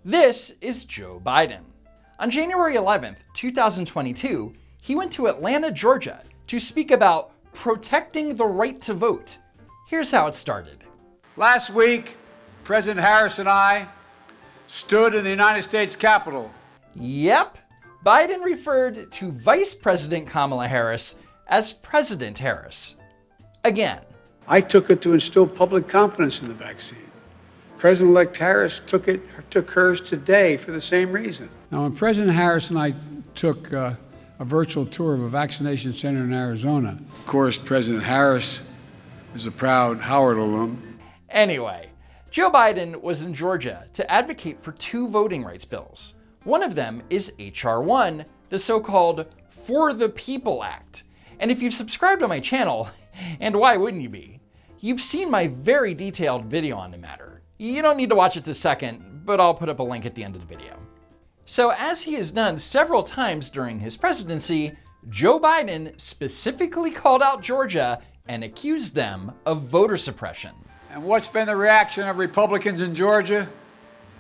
This is Joe Biden. On January 11th, 2022, he went to Atlanta, Georgia to speak about protecting the right to vote. Here's how it started. Last week, President Harris and I stood in the United States Capitol. Yep, Biden referred to Vice President Kamala Harris as President Harris. Again. I took it to instill public confidence in the vaccine. President-elect Harris took hers today for the same reason. Now, when President Harris and I took a virtual tour of a vaccination center in Arizona, of course, President Harris is a proud Howard alum. Anyway, Joe Biden was in Georgia to advocate for two voting rights bills. One of them is H.R. 1, the so-called For the People Act. And if you've subscribed to my channel, and why wouldn't you be, you've seen my very detailed video on the matter. You don't need to watch it this second, but I'll put up a link at the end of the video. So as he has done several times during his presidency, Joe Biden specifically called out Georgia and accused them of voter suppression. And what's been the reaction of Republicans in Georgia?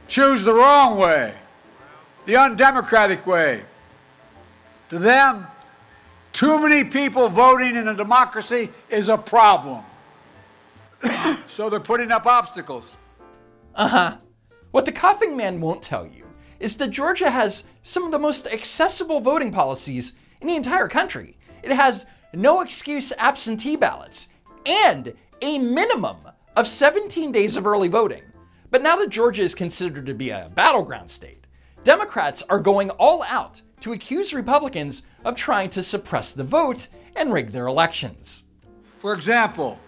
Choose the wrong way, the undemocratic way. To them, too many people voting in a democracy is a problem. So they're putting up obstacles. What the coughing man won't tell you is that Georgia has some of the most accessible voting policies in the entire country. It has no excuse absentee ballots and a minimum of 17 days of early voting. But now that Georgia is considered to be a battleground state, Democrats are going all out to accuse Republicans of trying to suppress the vote and rig their elections. For example,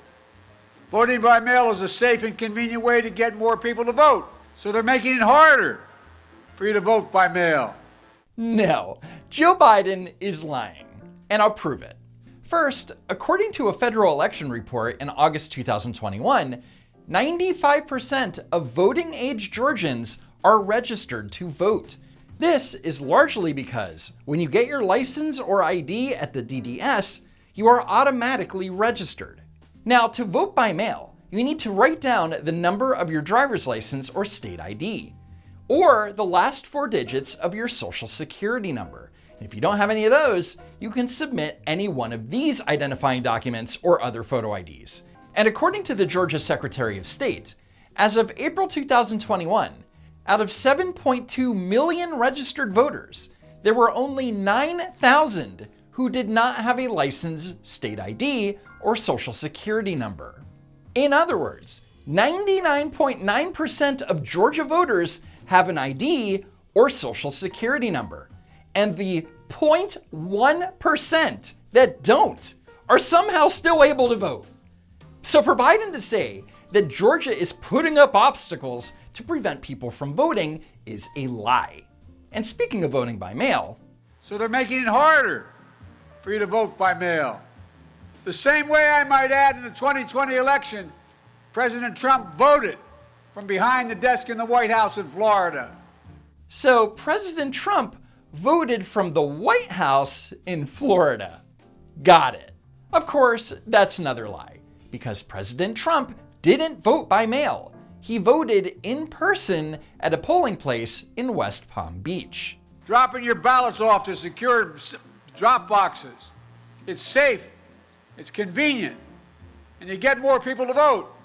voting by mail is a safe and convenient way to get more people to vote. So they're making it harder for you to vote by mail. No, Joe Biden is lying, and I'll prove it. First, according to a federal election report in August 2021, 95% of voting age Georgians are registered to vote. This is largely because when you get your license or ID at the DDS, you are automatically registered. Now, to vote by mail, you need to write down the number of your driver's license or state ID, or the last 4 digits of your social security number. If you don't have any of those, you can submit any one of these identifying documents or other photo IDs. And according to the Georgia Secretary of State, as of April 2021, out of 7.2 million registered voters, there were only 9,000 who did not have a license, state ID, or social security number. In other words, 99.9% of Georgia voters have an ID or social security number, and the 0.1% that don't are somehow still able to vote. So for Biden to say that Georgia is putting up obstacles to prevent people from voting is a lie. And speaking of voting by mail, so they're making it harder for you to vote by mail. The same way, I might add, in the 2020 election, President Trump voted from behind the desk in the White House in Florida. So President Trump voted from the White House in Florida. Got it. Of course, that's another lie, because President Trump didn't vote by mail. He voted in person at a polling place in West Palm Beach. Dropping your ballots off to secure drop boxes. It's safe, it's convenient, and you get more people to vote.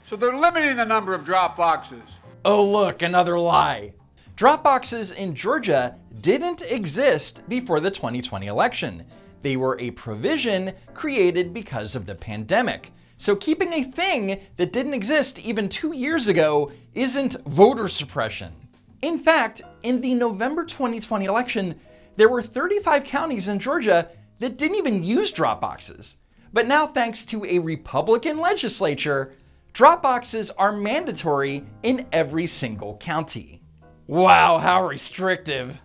So they're limiting the number of drop boxes. Oh look, another lie. Drop boxes in Georgia didn't exist before the 2020 election. They were a provision created because of the pandemic. So keeping a thing that didn't exist even 2 years ago isn't voter suppression. In fact, in the November 2020 election, there were 35 counties in Georgia that didn't even use drop boxes. But now, thanks to a Republican legislature, drop boxes are mandatory in every single county. Wow, how restrictive.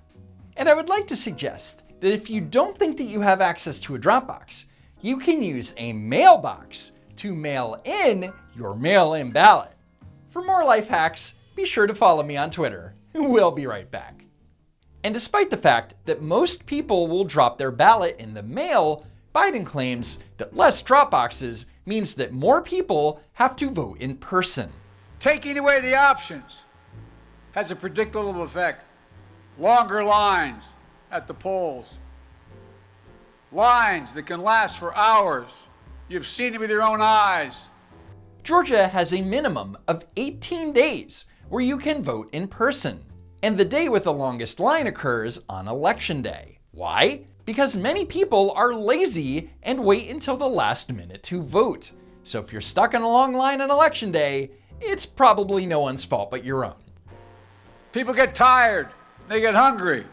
And I would like to suggest that if you don't think that you have access to a drop box, you can use a mailbox to mail in your mail-in ballot. For more life hacks, be sure to follow me on Twitter. We'll be right back. And despite the fact that most people will drop their ballot in the mail, Biden claims that less drop boxes means that more people have to vote in person. Taking away the options has a predictable effect. Longer lines at the polls. Lines that can last for hours. You've seen it with your own eyes. Georgia has a minimum of 18 days where you can vote in person. And the day with the longest line occurs on Election Day. Why? Because many people are lazy and wait until the last minute to vote. So if you're stuck in a long line on Election Day, it's probably no one's fault but your own. People get tired. They get hungry.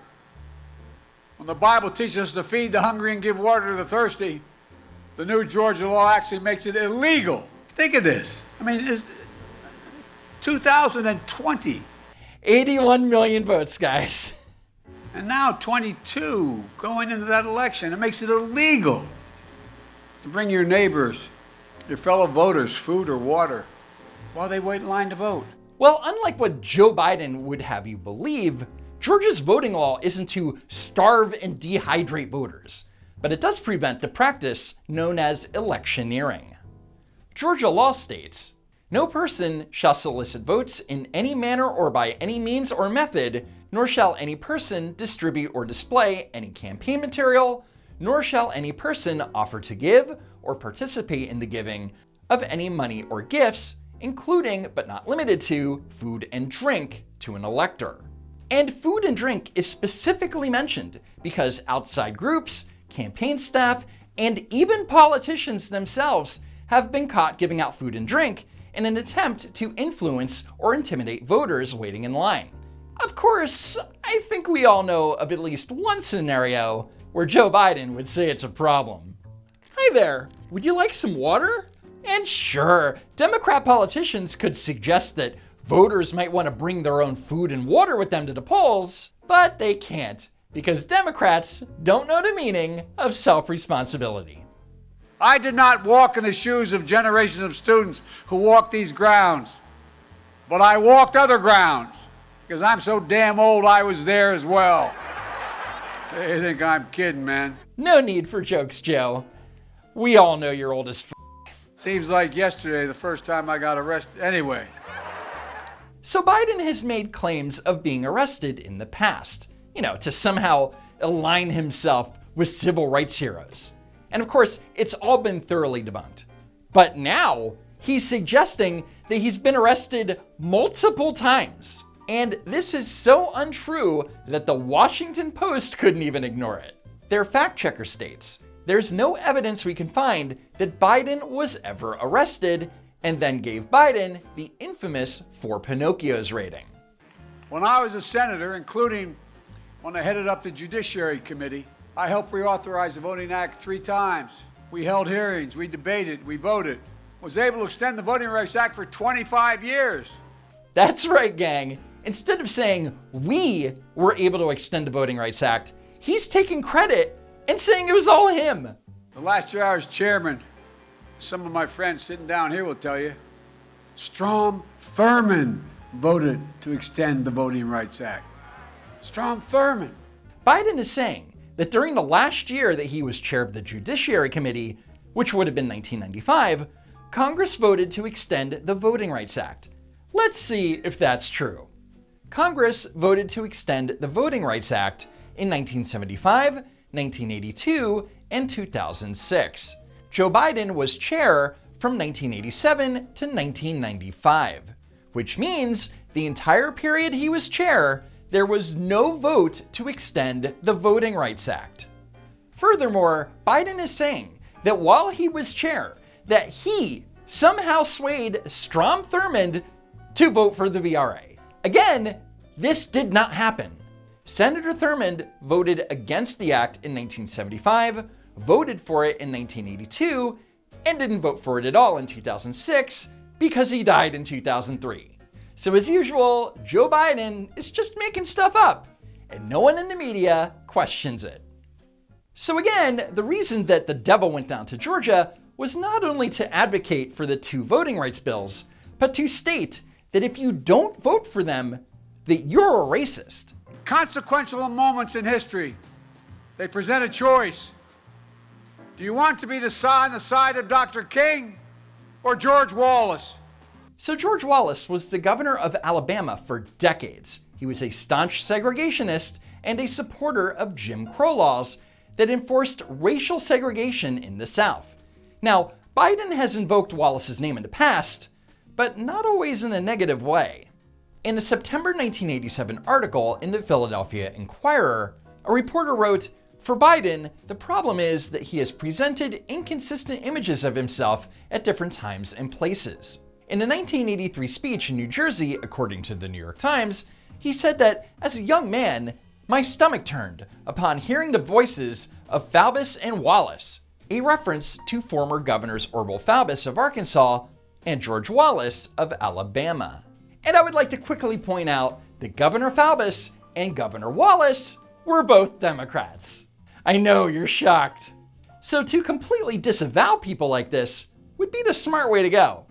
When the Bible teaches us to feed the hungry and give water to the thirsty, the new Georgia law actually makes it illegal. Think of this. I mean, it's 2020. 81 million votes, guys. And now 22 going into that election. It makes it illegal to bring your neighbors, your fellow voters, food or water while they wait in line to vote. Well, unlike what Joe Biden would have you believe, Georgia's voting law isn't to starve and dehydrate voters, but it does prevent the practice known as electioneering. Georgia law states, "No person shall solicit votes in any manner or by any means or method, nor shall any person distribute or display any campaign material, nor shall any person offer to give or participate in the giving of any money or gifts, including but not limited to food and drink to an elector." And food and drink is specifically mentioned because outside groups, campaign staff, and even politicians themselves have been caught giving out food and drink in an attempt to influence or intimidate voters waiting in line. Of course, I think we all know of at least one scenario where Joe Biden would say it's a problem. "Hi there, would you like some water?" And sure, Democrat politicians could suggest that voters might want to bring their own food and water with them to the polls, but they can't because Democrats don't know the meaning of self-responsibility. I did not walk in the shoes of generations of students who walked these grounds, but I walked other grounds because I'm so damn old I was there as well. They think I'm kidding, man. No need for jokes, Joe. We all know you're old as f***. Seems like yesterday, the first time I got arrested. Anyway. So Biden has made claims of being arrested in the past, to somehow align himself with civil rights heroes. And of course, it's all been thoroughly debunked. But now, he's suggesting that he's been arrested multiple times. And this is so untrue that the Washington Post couldn't even ignore it. Their fact checker states, "There's no evidence we can find that Biden was ever arrested," and then gave Biden the infamous 4 Pinocchios rating. When I was a senator, including when I headed up the Judiciary Committee, I helped reauthorize the Voting Act 3 times. We held hearings, we debated, we voted. Was able to extend the Voting Rights Act for 25 years. That's right, gang. Instead of saying we were able to extend the Voting Rights Act, he's taking credit and saying it was all him. The last year I was chairman, some of my friends sitting down here will tell you, Strom Thurmond voted to extend the Voting Rights Act. Strom Thurmond. Biden is saying that during the last year that he was chair of the Judiciary Committee, which would have been 1995, Congress voted to extend the Voting Rights Act. Let's see if that's true. Congress voted to extend the Voting Rights Act in 1975, 1982, and 2006. Joe Biden was chair from 1987 to 1995, which means the entire period he was chair, there was no vote to extend the Voting Rights Act. Furthermore, Biden is saying that while he was chair, that he somehow swayed Strom Thurmond to vote for the VRA. Again, this did not happen. Senator Thurmond voted against the act in 1975, voted for it in 1982, and didn't vote for it at all in 2006 because he died in 2003. So as usual, Joe Biden is just making stuff up, and no one in the media questions it. So again, the reason that the devil went down to Georgia was not only to advocate for the 2 voting rights bills, but to state that if you don't vote for them, that you're a racist. Consequential moments in history. They present a choice. Do you want to be on the side of Dr. King or George Wallace? So George Wallace was the governor of Alabama for decades. He was a staunch segregationist and a supporter of Jim Crow laws that enforced racial segregation in the South. Now, Biden has invoked Wallace's name in the past, but not always in a negative way. In a September 1987 article in the Philadelphia Inquirer, a reporter wrote, "For Biden, the problem is that he has presented inconsistent images of himself at different times and places." In a 1983 speech in New Jersey, according to the New York Times, he said that, "As a young man, my stomach turned upon hearing the voices of Faubus and Wallace," a reference to former Governors Orville Faubus of Arkansas and George Wallace of Alabama. And I would like to quickly point out that Governor Faubus and Governor Wallace were both Democrats. I know you're shocked. So to completely disavow people like this would be the smart way to go.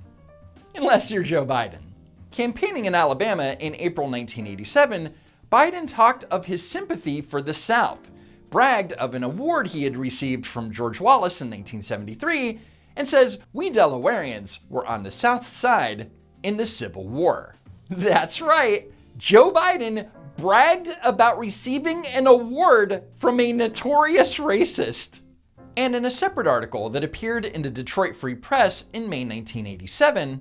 Unless you're Joe Biden. Campaigning in Alabama in April 1987, Biden talked of his sympathy for the South, bragged of an award he had received from George Wallace in 1973, and says, "We Delawareans were on the South side in the Civil War." That's right, Joe Biden bragged about receiving an award from a notorious racist. And in a separate article that appeared in the Detroit Free Press in May 1987,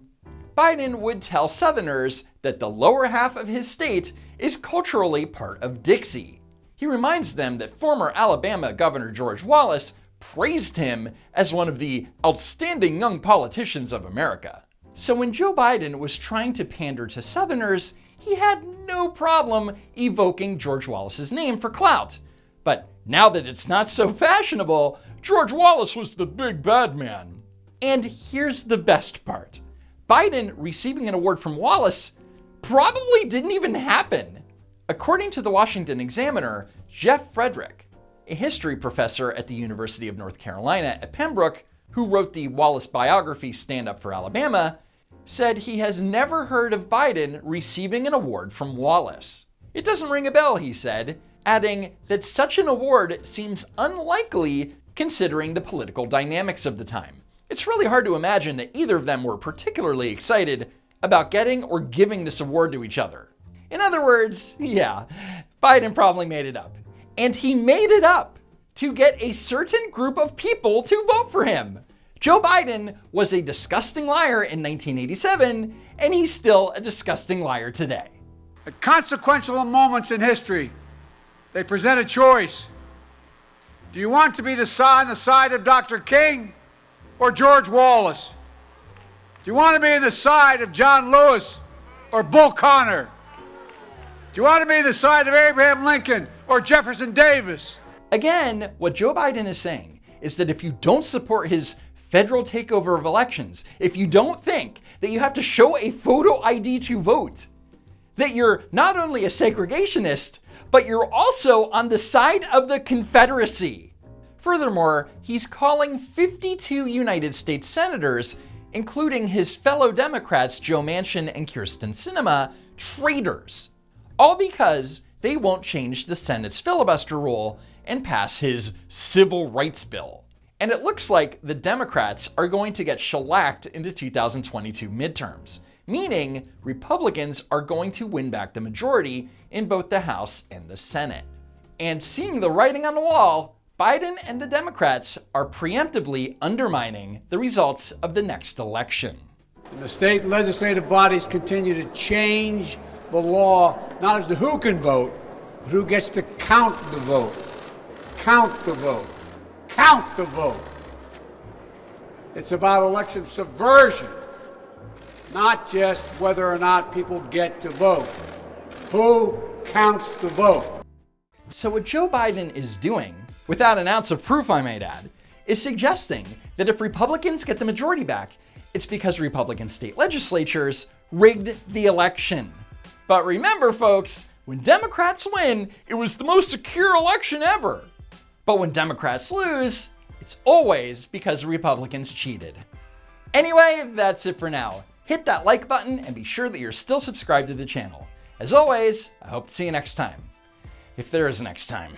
Biden would tell Southerners that the lower half of his state is culturally part of Dixie. He reminds them that former Alabama Governor George Wallace praised him as one of the outstanding young politicians of America. So when Joe Biden was trying to pander to Southerners, he had no problem evoking George Wallace's name for clout. But now that it's not so fashionable, George Wallace was the big bad man. And here's the best part. Biden receiving an award from Wallace probably didn't even happen. According to the Washington Examiner, Jeff Frederick, a history professor at the University of North Carolina at Pembroke, who wrote the Wallace biography Stand Up for Alabama, said he has never heard of Biden receiving an award from Wallace. It doesn't ring a bell, he said, adding that such an award seems unlikely considering the political dynamics of the time. It's really hard to imagine that either of them were particularly excited about getting or giving this award to each other. In other words, yeah, Biden probably made it up. And he made it up to get a certain group of people to vote for him. Joe Biden was a disgusting liar in 1987, and he's still a disgusting liar today. At consequential moments in history, they present a choice. Do you want to be on the side of Dr. King or George Wallace? Do you want to be on the side of John Lewis or Bull Connor? Do you want to be on the side of Abraham Lincoln or Jefferson Davis? Again, what Joe Biden is saying is that if you don't support his federal takeover of elections, if you don't think that you have to show a photo ID to vote, that you're not only a segregationist, but you're also on the side of the Confederacy. Furthermore, he's calling 52 United States senators, including his fellow Democrats Joe Manchin and Kyrsten Sinema, traitors. All because they won't change the Senate's filibuster rule and pass his civil rights bill. And it looks like the Democrats are going to get shellacked in the 2022 midterms, meaning Republicans are going to win back the majority in both the House and the Senate. And seeing the writing on the wall, Biden and the Democrats are preemptively undermining the results of the next election. And the state legislative bodies continue to change the law, not as to who can vote, but who gets to count the vote. Count the vote. Count the vote. It's about election subversion, not just whether or not people get to vote. Who counts the vote? So what Joe Biden is doing, without an ounce of proof I might add, is suggesting that if Republicans get the majority back, it's because Republican state legislatures rigged the election. But remember, folks, when Democrats win, it was the most secure election ever. But when Democrats lose, it's always because Republicans cheated. Anyway, that's it for now. Hit that like button and be sure that you're still subscribed to the channel. As always, I hope to see you next time. If there is a next time.